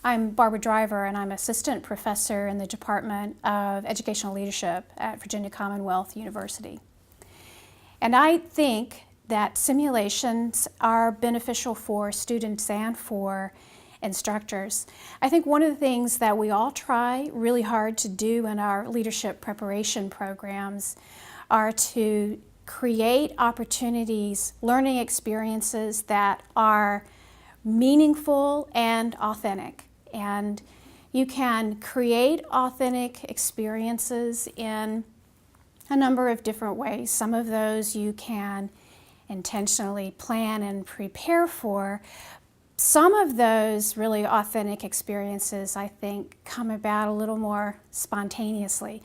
I'm Barbara Driver, and I'm assistant professor in the Department of Educational Leadership at Virginia Commonwealth University. And I think that simulations are beneficial for students and for instructors. I think one of the things that we all try really hard to do in our leadership preparation programs are to create opportunities, learning experiences that are meaningful and authentic. And you can create authentic experiences in a number of different ways. Some of those you can intentionally plan and prepare for. Some of those really authentic experiences, I think, come about a little more spontaneously.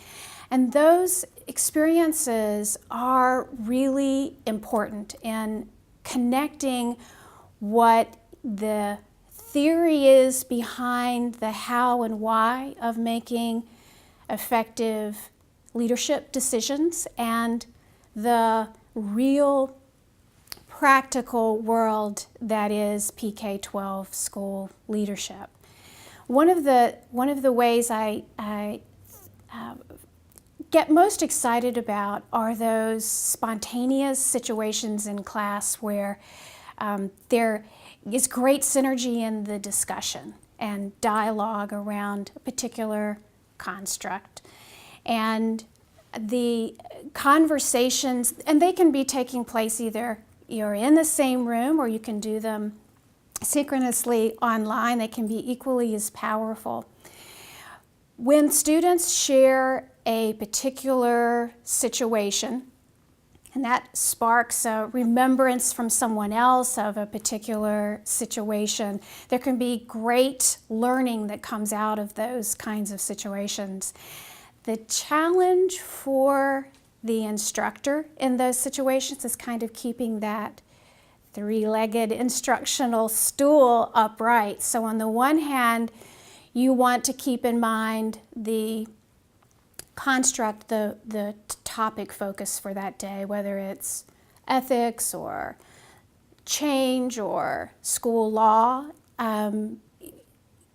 And those experiences are really important in connecting what the theory is behind the how and why of making effective leadership decisions and the real practical world that is PK-12 school leadership. One of the ways I get most excited about are those spontaneous situations in class where there is great synergy in the discussion and dialogue around a particular construct. And the conversations, and they can be taking place either you're in the same room or you can do them synchronously online. They can be equally as powerful. When students share a particular situation, and that sparks a remembrance from someone else of a particular situation, there can be great learning that comes out of those kinds of situations. The challenge for the instructor in those situations is kind of keeping that three-legged instructional stool upright. So on the one hand, you want to keep in mind the construct, the topic focus for that day, whether it's ethics or change or school law,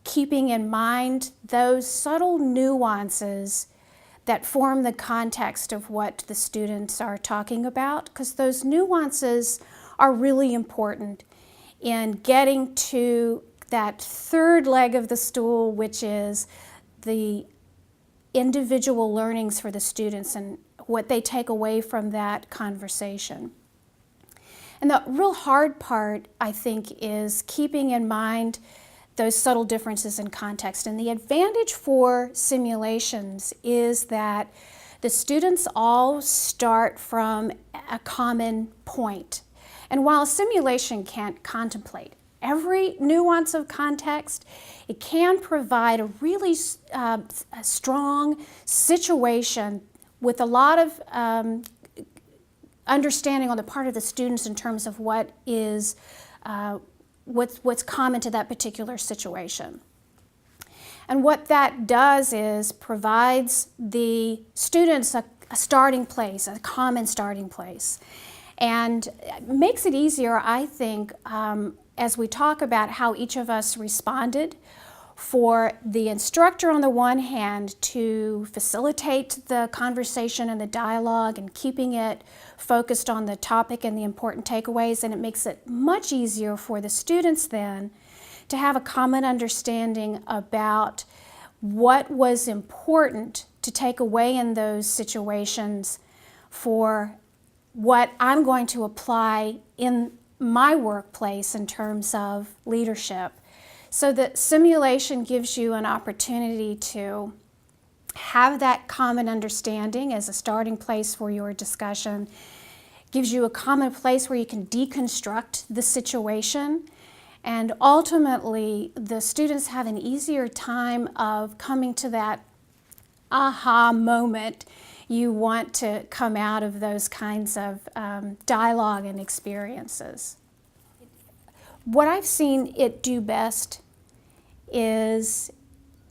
keeping in mind those subtle nuances that form the context of what the students are talking about, because those nuances are really important in getting to that third leg of the stool, which is the individual learnings for the students and what they take away from that conversation. And the real hard part, I think, is keeping in mind those subtle differences in context. And the advantage for simulations is that the students all start from a common point. And while a simulation can't contemplate every nuance of context, it can provide a really a strong situation with a lot of understanding on the part of the students in terms of what is what's common to that particular situation. And what that does is provides the students a starting place, a common starting place, and makes it easier, I think, as we talk about how each of us responded, for the instructor on the one hand to facilitate the conversation and the dialogue and keeping it focused on the topic and the important takeaways, and it makes it much easier for the students then to have a common understanding about what was important to take away in those situations for what I'm going to apply in my workplace in terms of leadership. So that simulation gives you an opportunity to have that common understanding as a starting place for your discussion, gives you a common place where you can deconstruct the situation, and ultimately the students have an easier time of coming to that aha moment you want to come out of those kinds of dialogue and experiences. What I've seen it do best is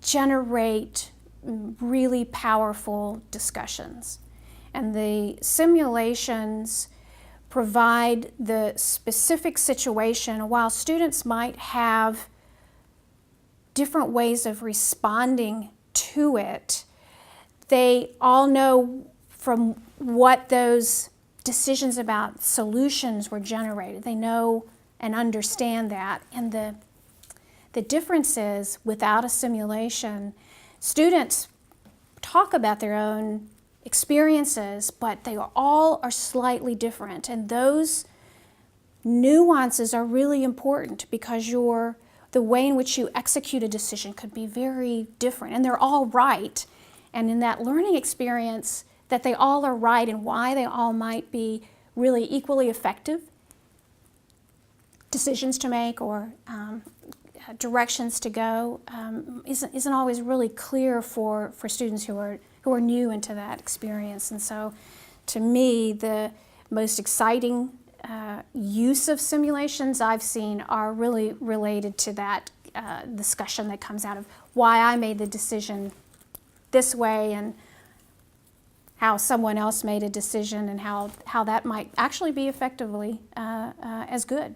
generate really powerful discussions. And the simulations provide the specific situation. While students might have different ways of responding to it. They all know from what those decisions about solutions were generated. They know and understand that. And the difference is, without a simulation, students talk about their own experiences, but they all are slightly different. And those nuances are really important because the way in which you execute a decision could be very different. And they're all right. And in that learning experience, that they all are right and why they all might be really equally effective decisions to make or directions to go isn't always really clear for students who are new into that experience. And so, to me, the most exciting use of simulations I've seen are really related to that discussion that comes out of why I made the decision this way and how someone else made a decision and how that might actually be effectively as good.